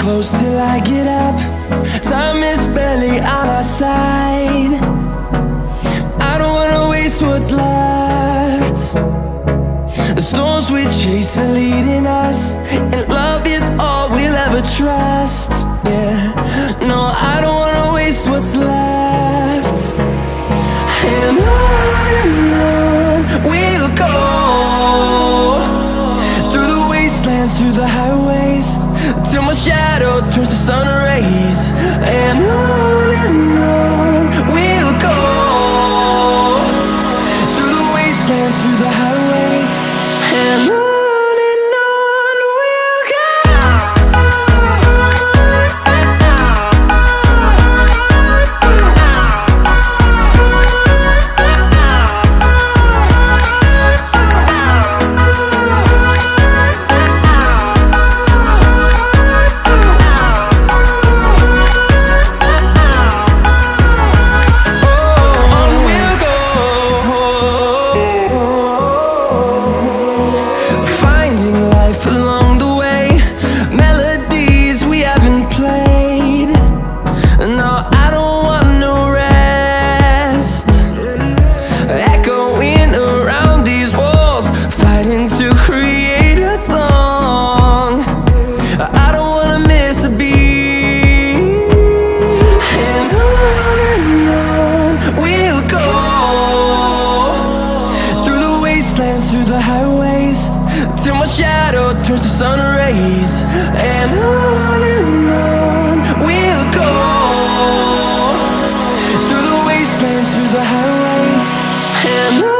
close till I get up. Time is barely on our side. I don't wanna waste what's left. The storms we chase are leading us, and love is all we'll ever trust. Yeah, no, I don't wanna waste what's left. And on we'll go, through the wastelands, through the highways, till my shadow turns to sun rays. And on we'll go, through the wastelands, through the highways, and on. Through the highways, till my shadow turns to sun rays. And on we'll go, through the wastelands, through the highways, and on.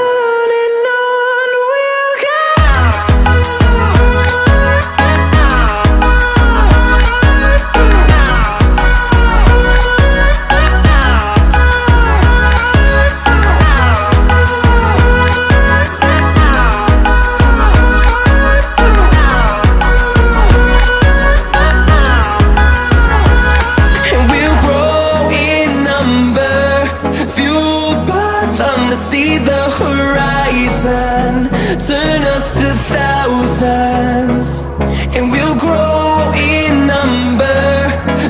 See the horizon turn us to thousands, and we'll grow in number,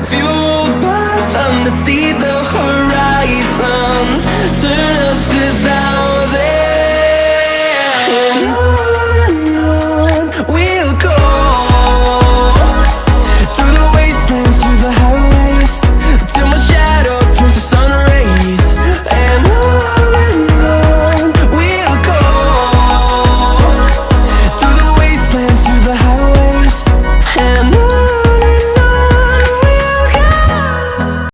fueled by them to see the horizon.